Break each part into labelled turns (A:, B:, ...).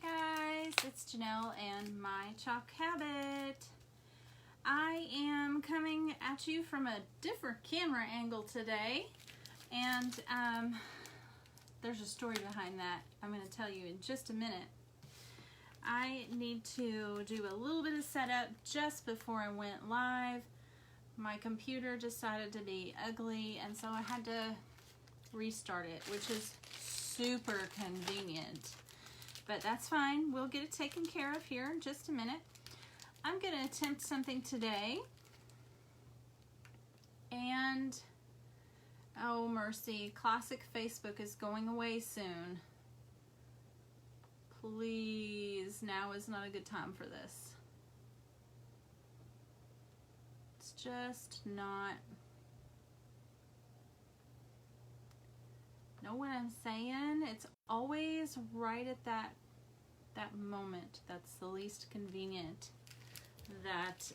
A: guys, it's Janelle and my chalk habit. I am coming at you from a different camera angle today, and there's a story behind that I'm going to tell you in just a minute. I need to do a little bit of setup just before I went live. My computer decided to be ugly, and so I had to restart it, which is super convenient. But that's fine. We'll get it taken care of here in just a minute. I'm going to attempt something today. And, oh mercy, classic Facebook is going away soon. Please, now is not a good time for this. It's just not. Know what I'm saying? It's always right at that moment that's the least convenient that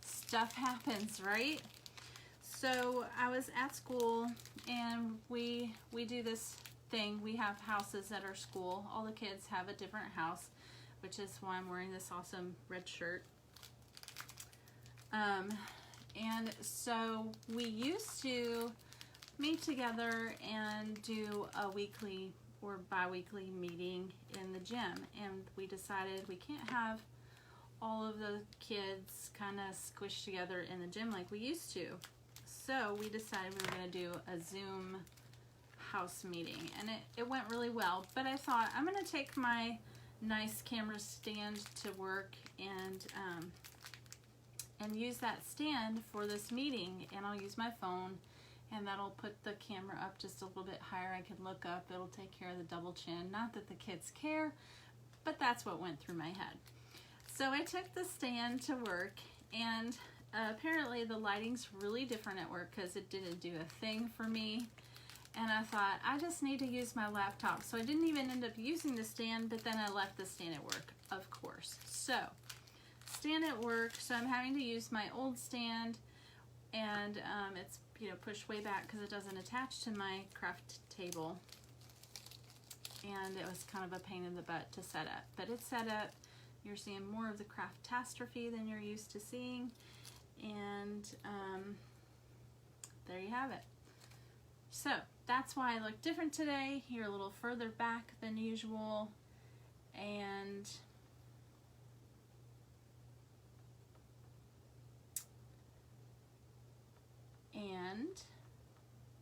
A: stuff happens, right? So I was at school, and we do this thing. We have houses at our school. All the kids have a different house, which is why I'm wearing this awesome red shirt. And so we used to meet together and do a weekly or bi-weekly meeting in the gym, and we decided we can't have all of the kids kind of squished together in the gym like we used to. So we decided we were going to do a Zoom house meeting, and it went really well. But I thought, I'm going to take my nice camera stand to work and use that stand for this meeting, and I'll use my phone, and that'll put the camera up just a little bit higher. I can look up. It'll take care of the double chin. Not that the kids care, but that's what went through my head. So I took the stand to work, and apparently the lighting's really different at work because it didn't do a thing for me. And I thought, I just need to use my laptop. So I didn't even end up using the stand, but then I left the stand at work, of course. So, stand at work, so I'm having to use my old stand, and it's pushed way back because it doesn't attach to my craft table, and it was kind of a pain in the butt to set up, but it's set up. You're seeing more of the craftastrophe than you're used to seeing, and there you have it. So that's why I look different today. You're a little further back than usual, and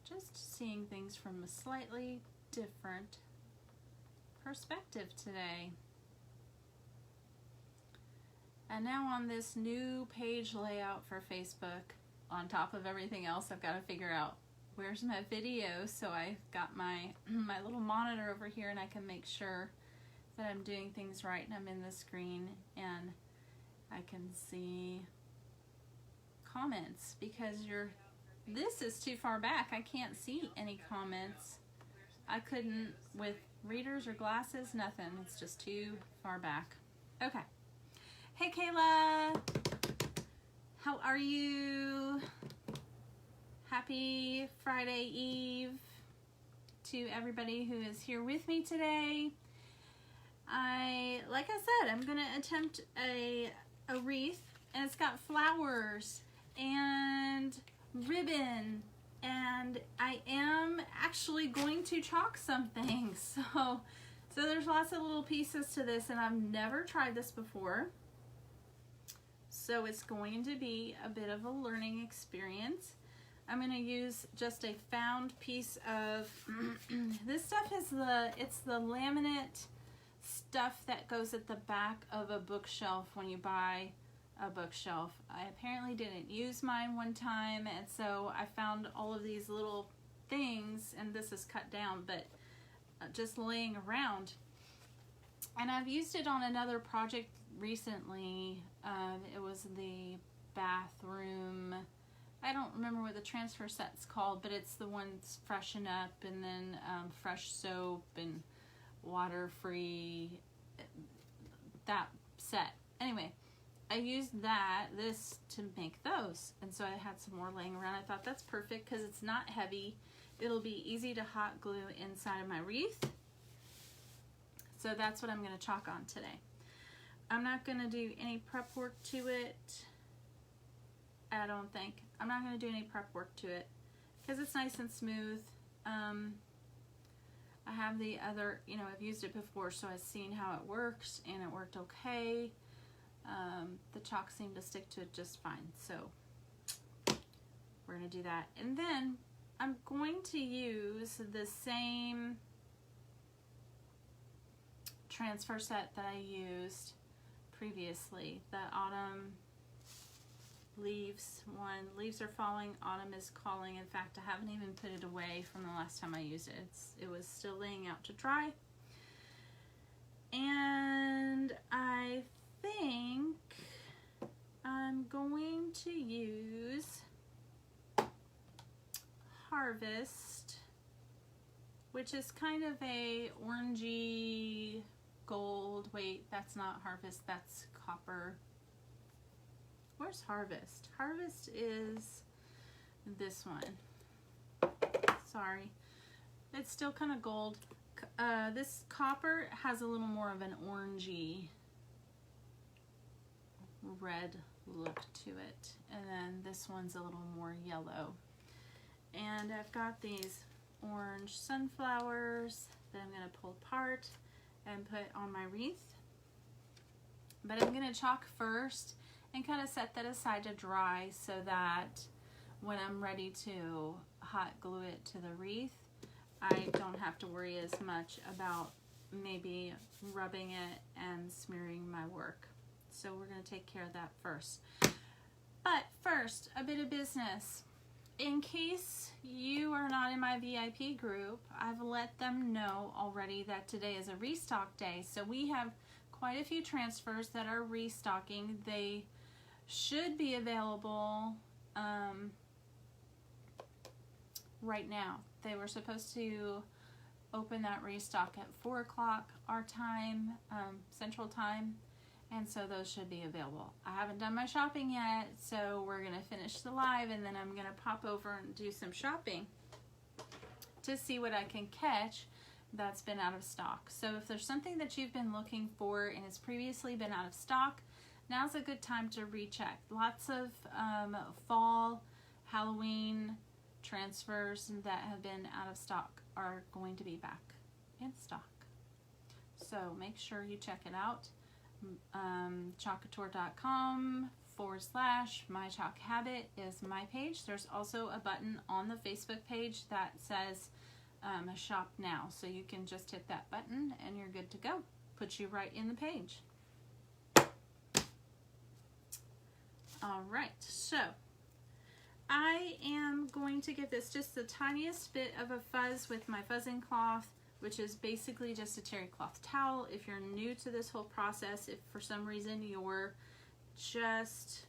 A: just seeing things from a slightly different perspective today. And now on this new page layout for Facebook, on top of everything else, I've got to figure out where's my video. So I've got my little monitor over here, and I can make sure that I'm doing things right, and I'm in the screen, and I can see comments because this is too far back. I can't see any comments. I couldn't with readers or glasses, nothing. It's just too far back. Okay. Hey Kayla, how are you? Happy Friday Eve to everybody who is here with me today. Like I said, I'm gonna attempt a wreath, and it's got flowers and ribbon, and I am actually going to chalk something. So there's lots of little pieces to this, and I've never tried this before. So it's going to be a bit of a learning experience. I'm going to use just a found piece of this stuff is it's the laminate stuff that goes at the back of a bookshelf when you buy a bookshelf. I apparently didn't use mine one time, and so I found all of these little things, and this is cut down, but just laying around. And I've used it on another project recently. It was the bathroom. I don't remember what the transfer set's called, but it's the ones Freshen Up, and then Fresh Soap and Water Free, that set. Anyway, I used this to make those, and so I had some more laying around. I thought that's perfect because it's not heavy. It'll be easy to hot glue inside of my wreath. So that's what I'm going to chalk on today. I'm not going to do any prep work to it. I don't think. I'm not going to do any prep work to it because it's nice and smooth. I have the other, you know, I've used it before, so I've seen how it works, and it worked okay. The chalk seemed to stick to it just fine, so we're going to do that. And then I'm going to use the same transfer set that I used previously, the autumn leaves one. Leaves are falling, autumn is calling. In fact, I haven't even put it away from the last time I used it. It was still laying out to dry. And I think I'm going to use Harvest, which is kind of a orangey gold. Wait, that's not Harvest, that's copper. Where's Harvest? Harvest is this one. Sorry. It's still kind of gold. This copper has a little more of an orangey red look to it. And then this one's a little more yellow. And I've got these orange sunflowers that I'm going to pull apart and put on my wreath. But I'm going to chalk first and kind of set that aside to dry so that when I'm ready to hot glue it to the wreath, I don't have to worry as much about maybe rubbing it and smearing my work. So we're going to take care of that first. But first, a bit of business. In case you are not in my VIP group, I've let them know already that today is a restock day. So we have quite a few transfers that are restocking. They should be available right now. They were supposed to open that restock at 4 o'clock our time, Central Time, and so those should be available. I haven't done my shopping yet, so we're going to finish the live and then I'm going to pop over and do some shopping to see what I can catch that's been out of stock. So if there's something that you've been looking for and it's previously been out of stock, now's a good time to recheck. Lots of fall, Halloween transfers that have been out of stock are going to be back in stock. So make sure you check it out. chalkcouture.com/mychalkhabit is my page. There's also a button on the Facebook page that says shop now. So you can just hit that button and you're good to go. Puts you right in the page. Alright, so I am going to give this just the tiniest bit of a fuzz with my fuzzing cloth, which is basically just a terry cloth towel. If you're new to this whole process, if for some reason you're just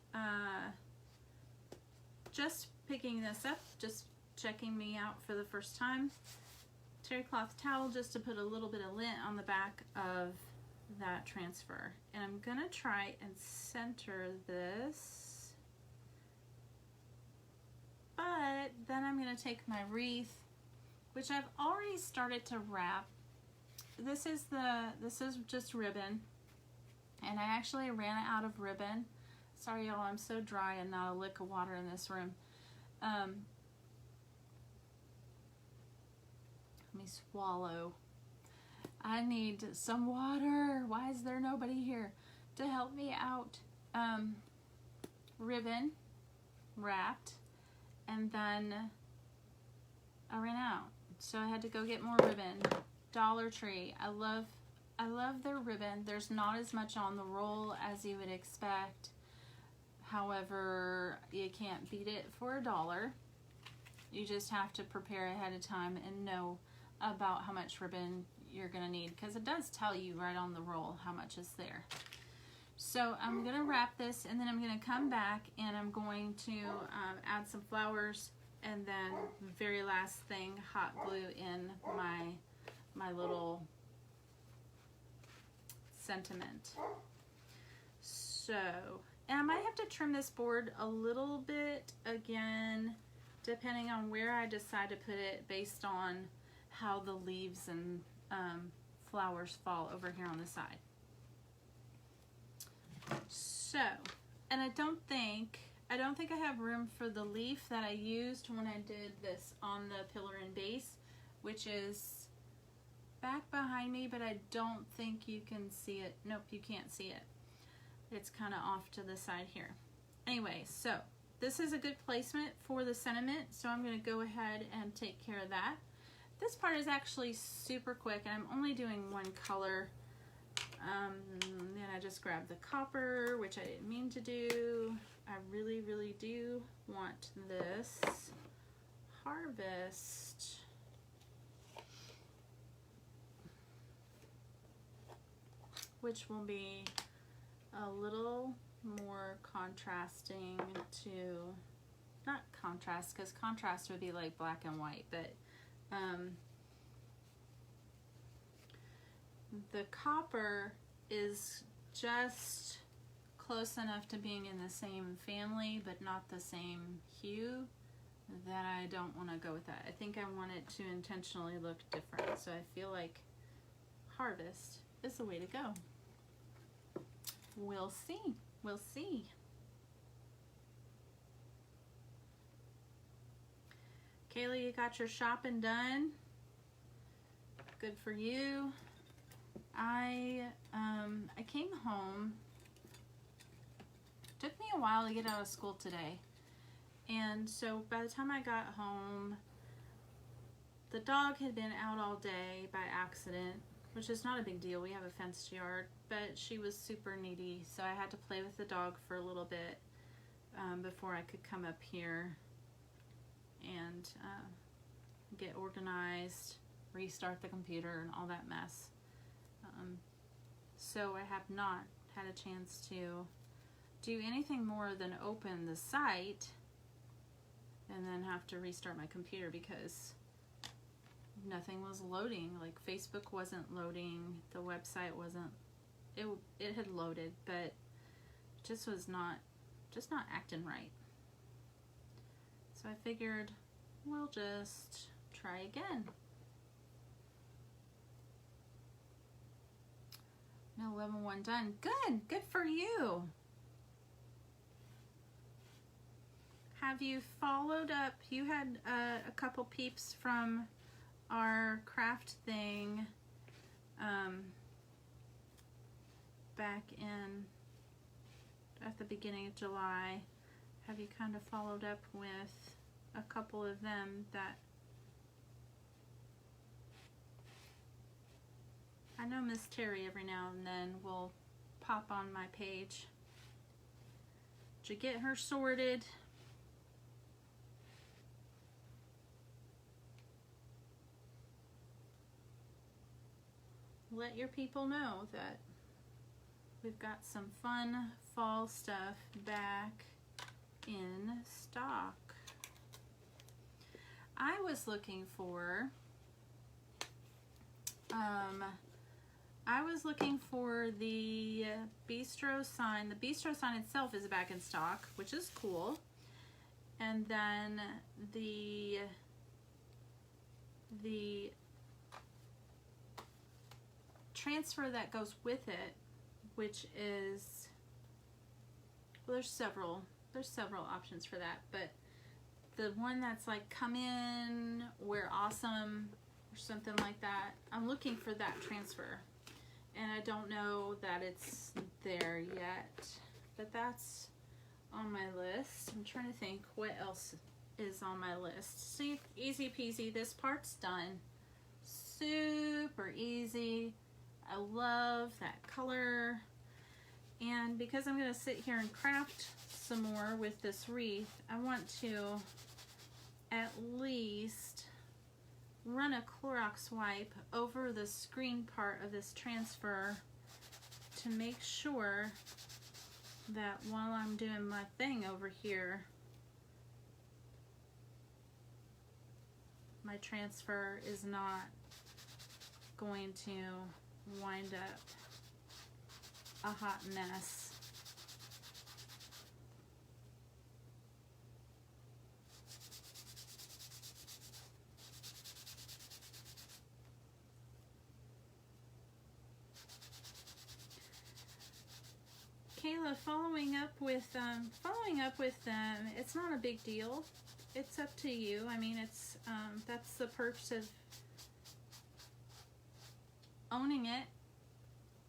A: picking this up, just checking me out for the first time, terry cloth towel just to put a little bit of lint on the back of that transfer. And I'm gonna try and center this. But then I'm going to take my wreath, which I've already started to wrap. This is just ribbon, and I actually ran out of ribbon. Sorry y'all, I'm so dry and not a lick of water in this room. Let me swallow. I need some water. Why is there nobody here to help me out? Ribbon wrapped. And then I ran out, so I had to go get more ribbon. Dollar Tree. I love their ribbon. There's not as much on the roll as you would expect. However, you can't beat it for $1. You just have to prepare ahead of time and know about how much ribbon you're gonna need, because it does tell you right on the roll how much is there. So I'm going to wrap this, and then I'm going to come back and I'm going to add some flowers, and then very last thing, hot glue in my little sentiment. So, and I might have to trim this board a little bit again, depending on where I decide to put it based on how the leaves and flowers fall over here on the side. So, and I don't think I have room for the leaf that I used when I did this on the pillar and base, which is back behind me, but I don't think you can see it. Nope, you can't see it. It's kind of off to the side here. Anyway, so this is a good placement for the sentiment, so I'm going to go ahead and take care of that. This part is actually super quick, and I'm only doing one color. Then I just grabbed the copper, which I didn't mean to do. I really, really do want this harvest. Which will be a little more contrasting to, not contrast, because contrast would be like black and white, but the copper is just close enough to being in the same family but not the same hue that I don't want to go with that. I think I want it to intentionally look different, so I feel like harvest is the way to go. We'll see. We'll see. Kayla, you got your shopping done. Good for you. I came home. Took me a while to get out of school today. And so by the time I got home, the dog had been out all day by accident, which is not a big deal. We have a fenced yard, but she was super needy, so I had to play with the dog for a little bit before I could come up here and get organized, restart the computer, and all that mess. So I have not had a chance to do anything more than open the site and then have to restart my computer because nothing was loading. Like Facebook wasn't loading, the website wasn't, it had loaded, but just was not acting right. So I figured we'll just try again. No, 11-1 done. Good for you. Have you followed up? You had a couple peeps from our craft thing back in at the beginning of July. Have you kind of followed up with a couple of them that I know Miss Terry every now and then will pop on my page. Did you get her sorted? Let your people know that we've got some fun fall stuff back in stock. I was looking for the bistro sign. The bistro sign itself is back in stock, which is cool. And then the transfer that goes with it, which is, well, there's several options for that, but the one that's like come in, we're awesome, or something like that. I'm looking for that transfer, and I don't know that it's there yet, but that's on my list. I'm trying to think what else is on my list. See, easy peasy, this part's done. Super easy. I love that color. And because I'm going to sit here and craft some more with this wreath, I want to at least run a Clorox wipe over the screen part of this transfer to make sure that while I'm doing my thing over here, my transfer is not going to wind up a hot mess. Kayla, following up with them, it's not a big deal. It's up to you. I mean, it's that's the perks of owning it.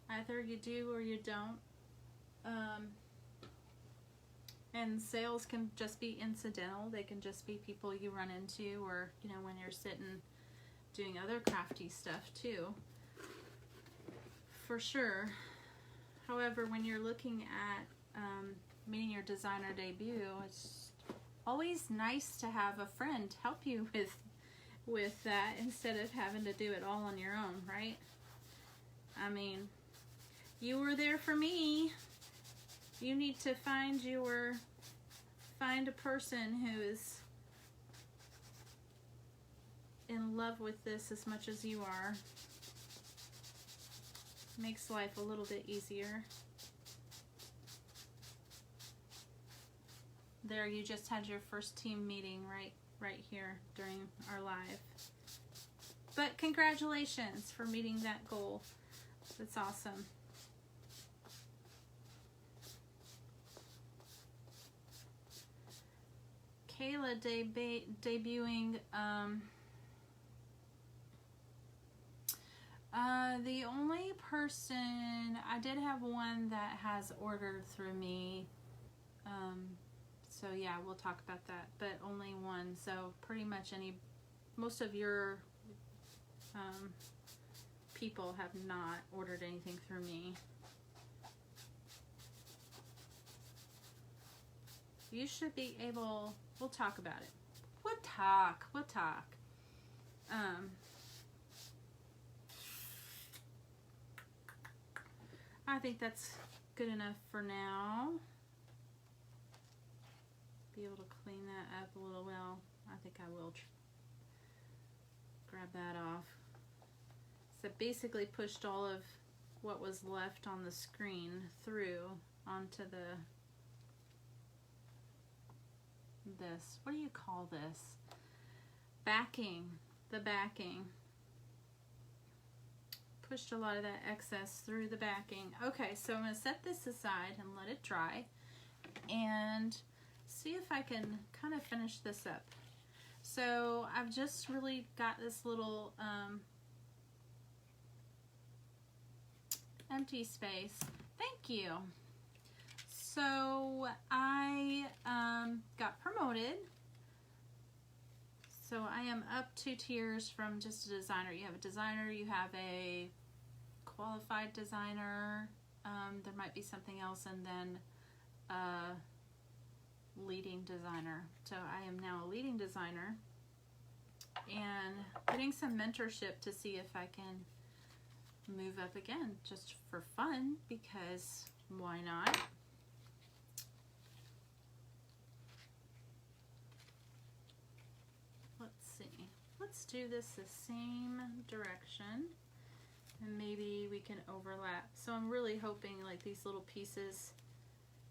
A: Either you do or you don't. And sales can just be incidental. They can just be people you run into, or you know, when you're sitting doing other crafty stuff too. For sure. However, when you're looking at meeting your designer debut, it's always nice to have a friend help you with that instead of having to do it all on your own, right? I mean, you were there for me. You need to find a person who is in love with this as much as you are. Makes life a little bit easier. There, you just had your first team meeting right here during our live. But congratulations for meeting that goal. That's awesome. Kayla debuting. The only person, I did have one that has ordered through me. So yeah, we'll talk about that, but only one. So pretty much most of your people have not ordered anything through me. You should be able, we'll talk about it. We'll talk. I think that's good enough for now. Be able to clean that up a little. Well, I think I will grab that off. So basically pushed all of what was left on the screen through onto this. What do you call this? Backing. The backing. Pushed a lot of that excess through the backing. Okay, so I'm going to set this aside and let it dry and see if I can kind of finish this up. So I've just really got this little empty space. Thank you. So I got promoted. So I am up 2 tiers from just a designer. You have a designer, you have a qualified designer, there might be something else, and then a leading designer. So I am now a leading designer and getting some mentorship to see if I can move up again, just for fun, because why not? Let's do this the same direction and maybe we can overlap. So I'm really hoping like these little pieces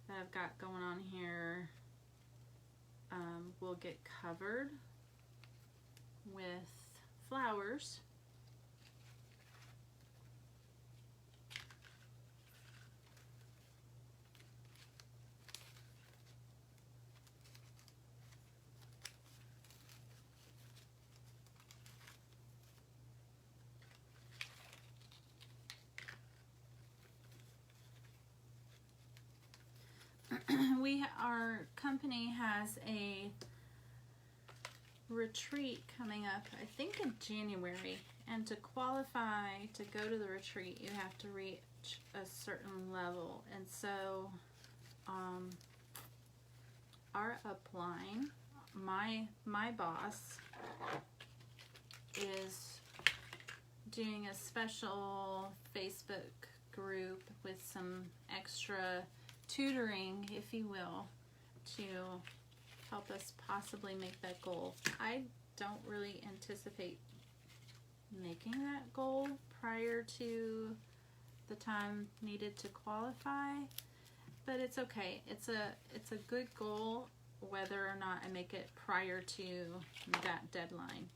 A: that I've got going on here will get covered with flowers. Our company has a retreat coming up, I think in January, and to qualify to go to the retreat you have to reach a certain level, and so our upline, my boss is doing a special Facebook group with some extra tutoring, if you will, to help us possibly make that goal. I don't really anticipate making that goal prior to the time needed to qualify, but it's okay. It's a good goal whether or not I make it prior to that deadline.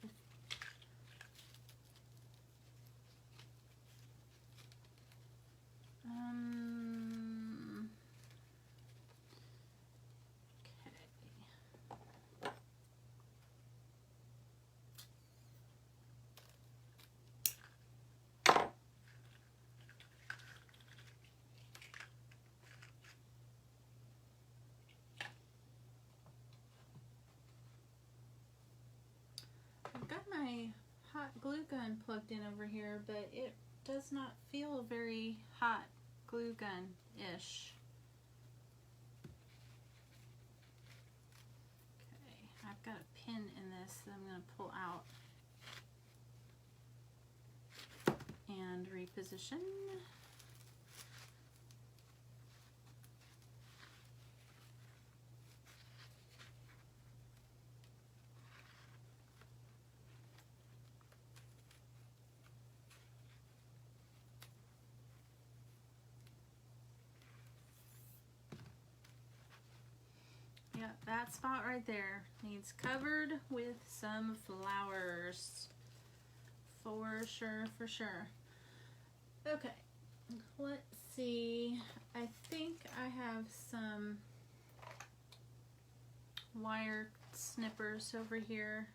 A: my hot glue gun plugged in over here, but it does not feel very hot glue gun-ish. Okay, I've got a pin in this that I'm going to pull out and reposition. Yep, that spot right there needs covered with some flowers. For sure, for sure. Okay, let's see. I think I have some wire snippers over here.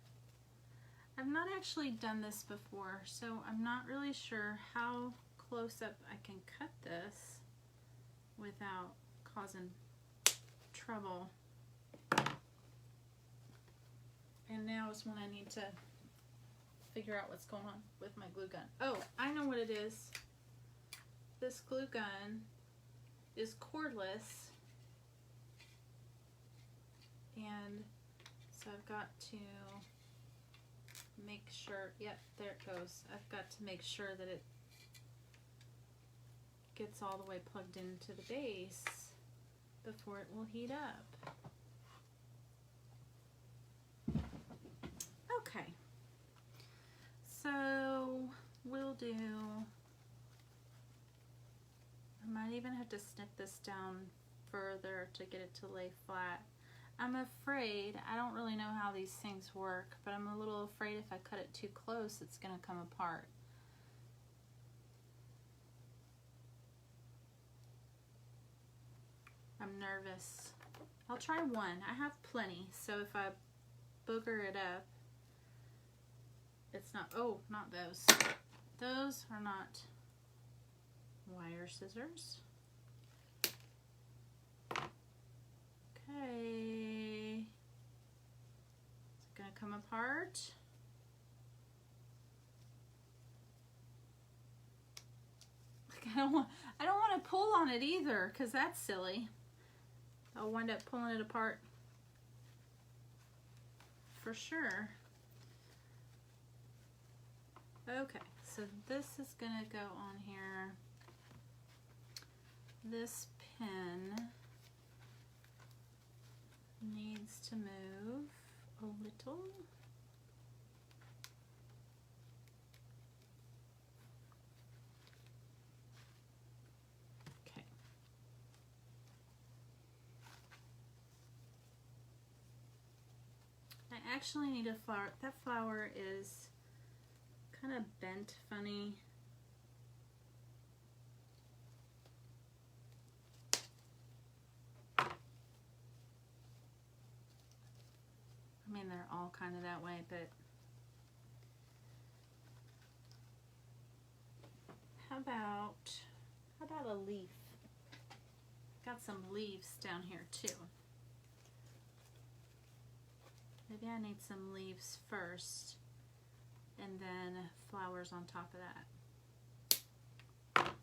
A: I've not actually done this before, so I'm not really sure how close up I can cut this without causing trouble. And now is when I need to figure out what's going on with my glue gun. Oh, I know what it is. This glue gun is cordless, and so I've got to make sure, yep, there it goes. I've got to make sure that it gets all the way plugged into the base before it will heat up. Okay, so we'll do, I might even have to snip this down further to get it to lay flat. I'm afraid, I don't really know how these things work, but I'm a little afraid if I cut it too close, it's going to come apart. I'm nervous. I'll try one. I have plenty, so if I booger it up, it's not, oh, not those. Those are not wire scissors. Okay. Is it gonna come apart? Like, I don't want to pull on it either, because that's silly. I'll wind up pulling it apart for sure. Okay, so this is gonna go on here. This pin needs to move a little. Okay. I actually need a flower. That flower is kind of bent funny. I mean, they're all kind of that way, but how about a leaf? Got some leaves down here too. Maybe I need some leaves first and then flowers on top of that.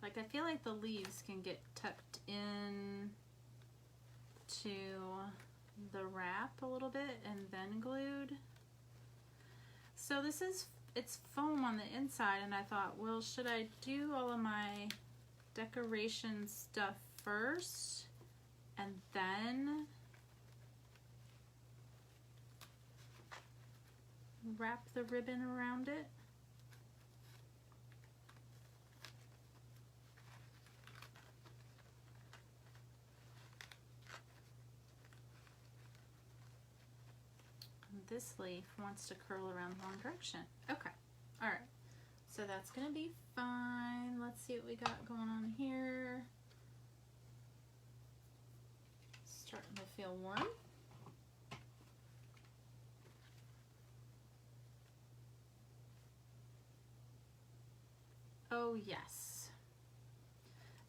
A: Like, I feel like the leaves can get tucked in to the wrap a little bit and then glued. So this is, it's foam on the inside, and I thought, well, should I do all of my decoration stuff first and then wrap the ribbon around it? And this leaf wants to curl around the wrong direction. Okay, all right. So that's gonna be fine. Let's see what we got going on here. Starting to feel warm. Oh yes.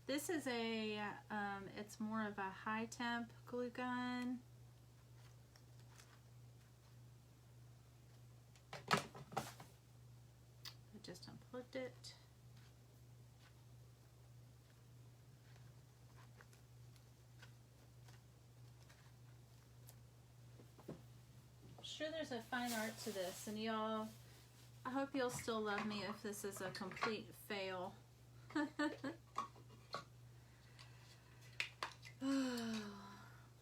A: This is a, it's more of a high temp glue gun. clipped it. Sure, there's a fine art to this, and y'all, I hope you'll still love me if this is a complete fail.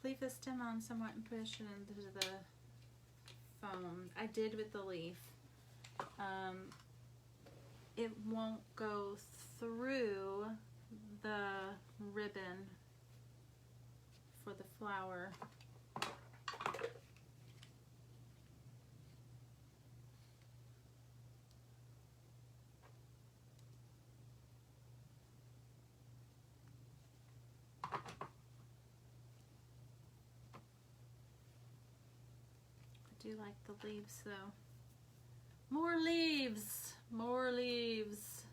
A: Leave the stem on somewhat and push it into the foam. I did with the leaf. It won't go through the ribbon for the flower. I do like the leaves though. More leaves! More leaves!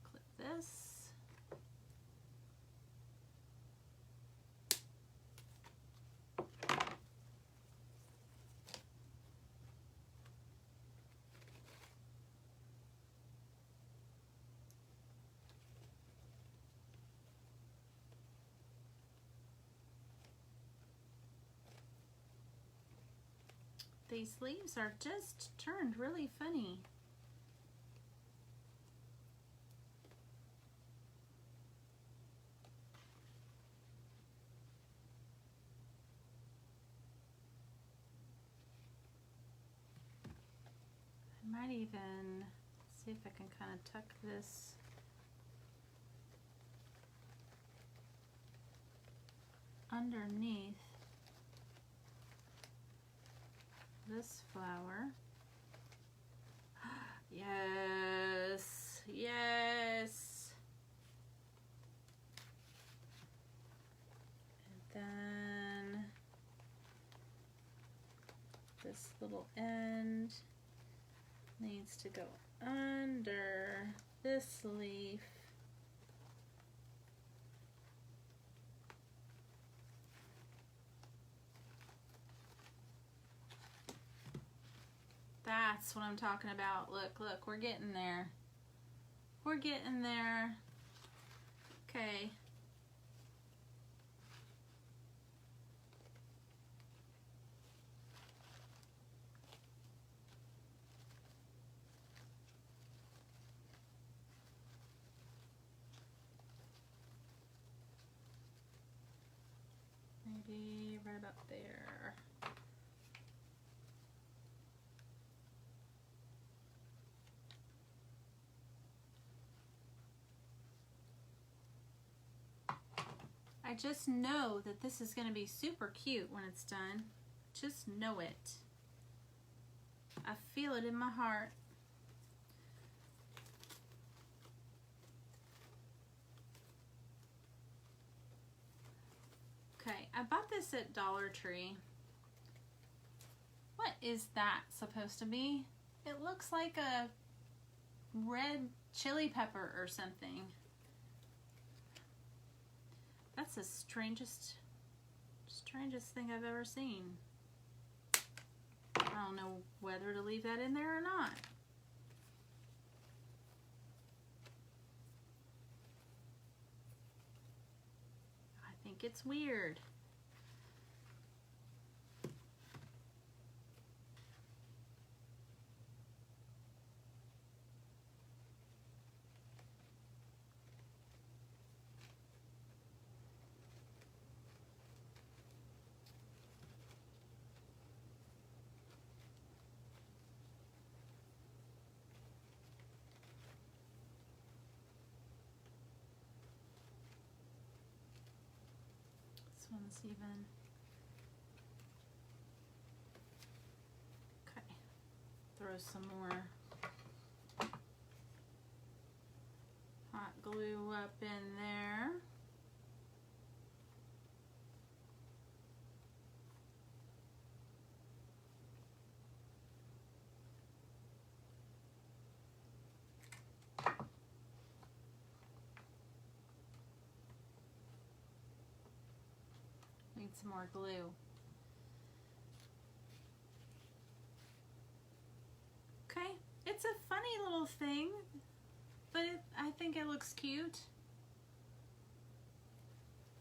A: Clip this. These leaves are just turned really funny. I might even see if I can kind of tuck this underneath this flower. Yes, yes. And then this little end needs to go under this leaf. That's what I'm talking about. Look, look, we're getting there. We're getting there. Okay. Maybe right about there. I just know that this is going to be super cute when it's done. Just know it. I feel it in my heart. Okay, I bought this at Dollar Tree. What is that supposed to be? It looks like a red chili pepper or something. That's the strangest thing I've ever seen. I don't know whether to leave that in there or not. I think it's weird. This one's even. Okay, throw some more hot glue up in there. Need some more glue. It's a funny little thing, but I think it looks cute.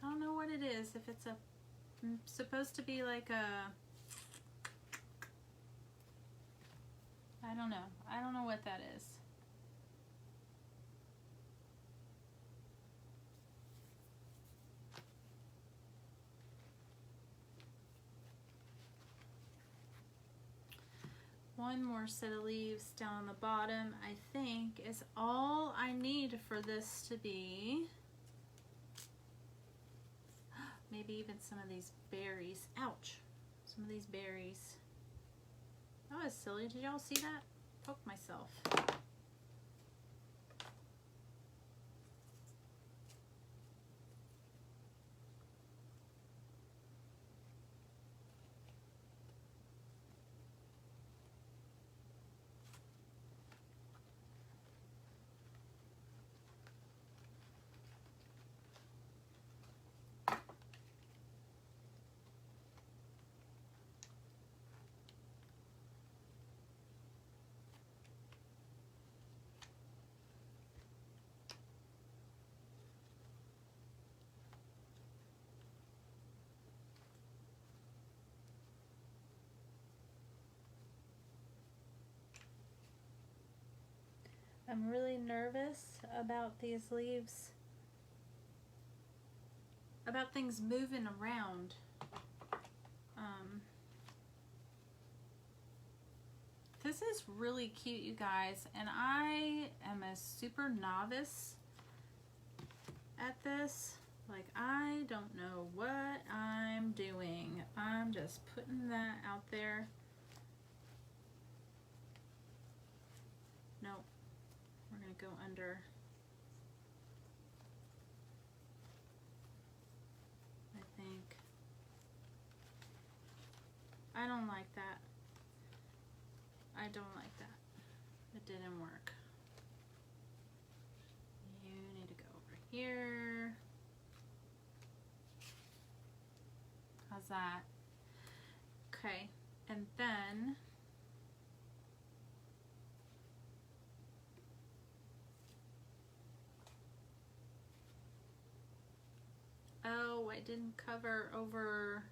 A: I don't know what it is. If it's supposed to be like a, I don't know. I don't know what that is. One more set of leaves down on the bottom, I think, is all I need for this to be. Maybe even some of these berries. Ouch! Some of these berries. That was silly. Did y'all see that? Poke myself. I'm really nervous about these leaves, about things moving around. This is really cute, you guys, and I am a super novice at this. Like, I don't know what I'm doing. I'm just putting that out there. Nope. We're going to go under. I think. I don't like that. I don't like that. It didn't work. You need to go over here. How's that? Okay. And then oh, I didn't cover over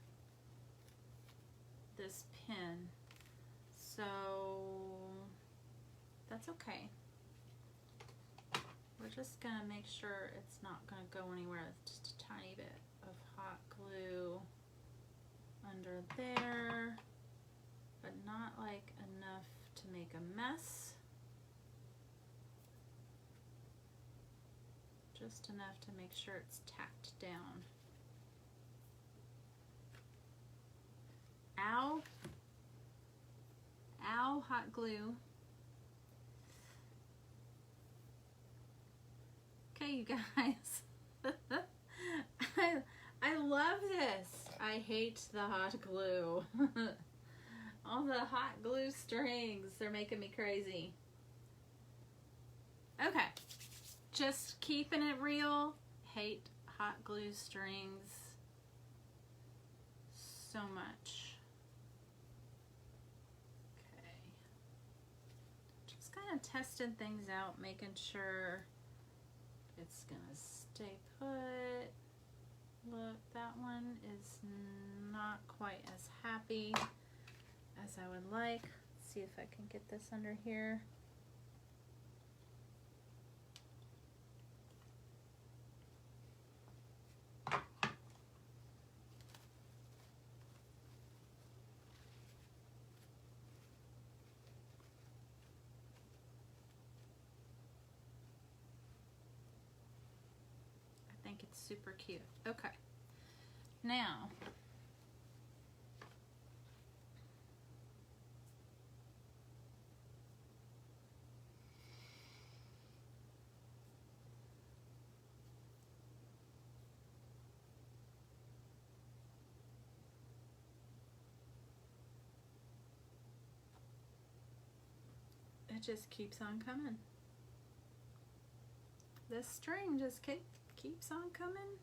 A: this pin, so that's okay. We're just gonna make sure it's not gonna go anywhere. It's just a tiny bit of hot glue under there, but not like enough to make a mess. Just enough to make sure it's tacked down. Ow. Ow, hot glue. Okay, you guys. I love this. I hate the hot glue. All the hot glue strings, they're making me crazy. Okay. Just keeping it real. Hate hot glue strings so much. Okay. Just kind of testing things out, making sure it's gonna stay put. Look, that one is not quite as happy as I would like. Let's see if I can get this under here. It's super cute. Okay. Now, it just keeps on coming. This string just keeps on coming.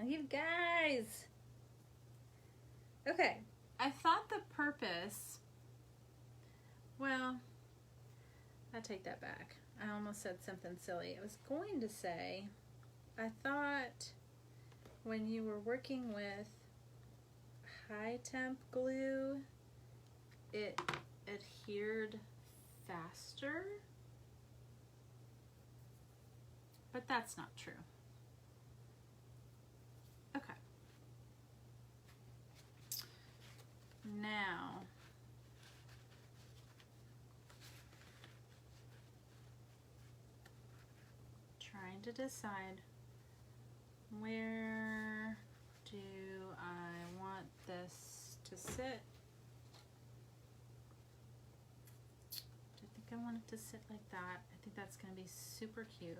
A: You guys. Okay, I thought the take that back. I almost said something silly. I was going to say, I thought when you were working with high temp glue, it adhered faster, but that's not true. Okay. Now, trying to decide where do I want this to sit. I think I want it to sit like that. I think that's going to be super cute.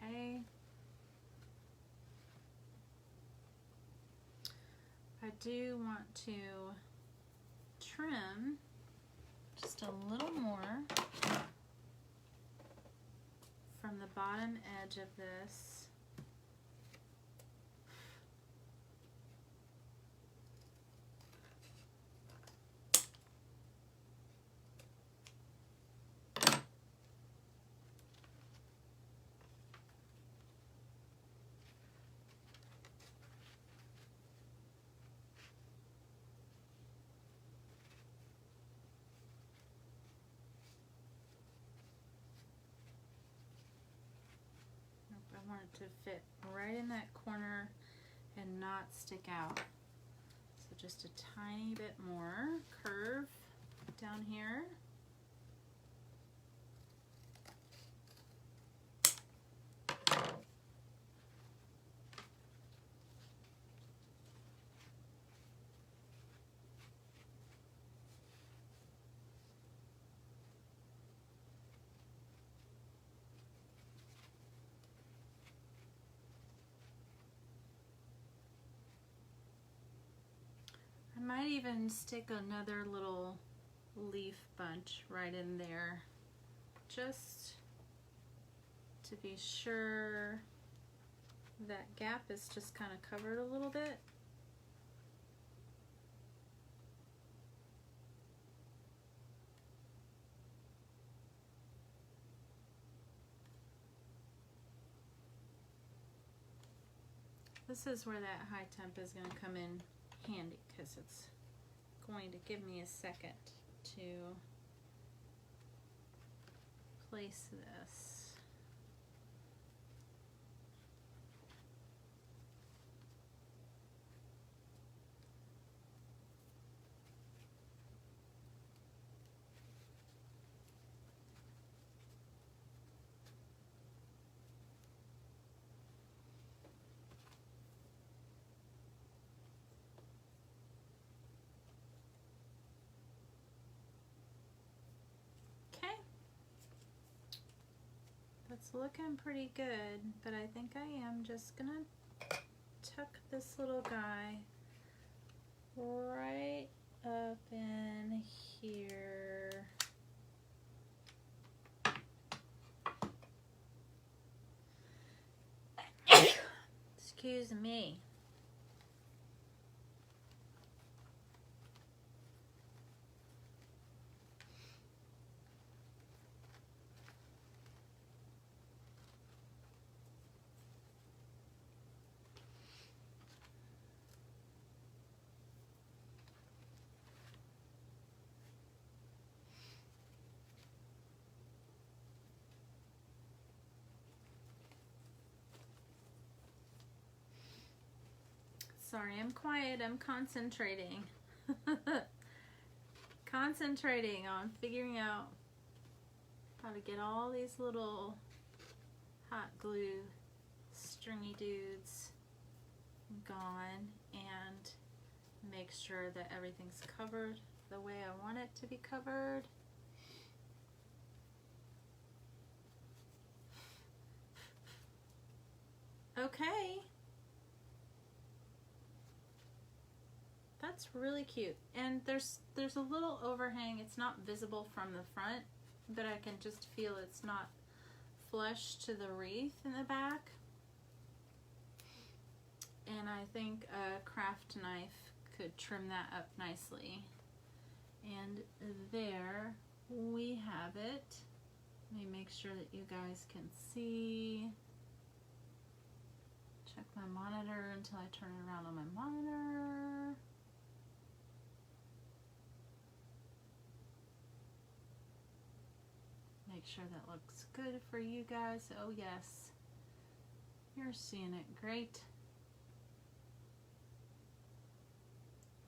A: Okay. I do want to trim just a little more from the bottom edge of this. I want it to fit right in that corner and not stick out. So just a tiny bit more curve down here. I might even stick another little leaf bunch right in there, just to be sure that gap is just kind of covered a little bit. This is where that high temp is going to come in handy, because it's going to give me a second to place this. It's looking pretty good, but I think I am just gonna tuck this little guy right up in here. Excuse me. Sorry, I'm quiet. I'm concentrating. Concentrating on figuring out how to get all these little hot glue stringy dudes gone and make sure that everything's covered the way I want it to be covered. Okay. That's really cute. And there's a little overhang. It's not visible from the front, but I can just feel it's not flush to the wreath in the back. And I think a craft knife could trim that up nicely. And there we have it. Let me make sure that you guys can see. Check my monitor until I turn it around on my monitor. Make sure that looks good for you guys. Oh yes, you're seeing it great.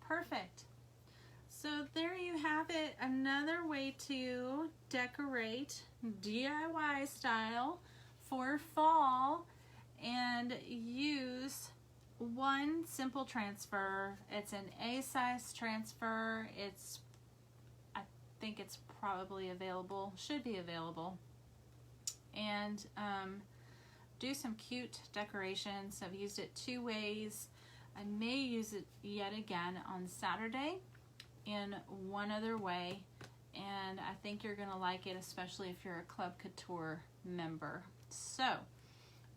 A: Perfect. So there you have it, another way to decorate DIY style for fall and use one simple transfer. It's an A-size transfer. I think it's probably available, should be available. And do some cute decorations. I've used it 2 ways. I may use it yet again on Saturday in one other way, and I think you're gonna like it, especially if you're a Chalk Couture member. So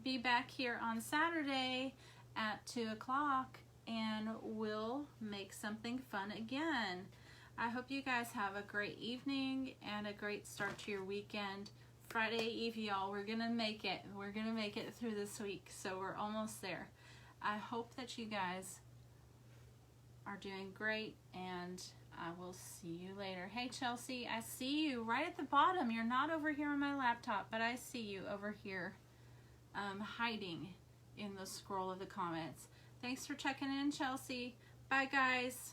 A: be back here on Saturday at 2 o'clock and we'll make something fun again. I hope you guys have a great evening and a great start to your weekend. Friday Eve, y'all, we're gonna make it. We're gonna make it through this week, so we're almost there. I hope that you guys are doing great, and I will see you later. Hey Chelsea, I see you right at the bottom. You're not over here on my laptop, but I see you over here hiding in the scroll of the comments. Thanks for checking in, Chelsea. Bye guys.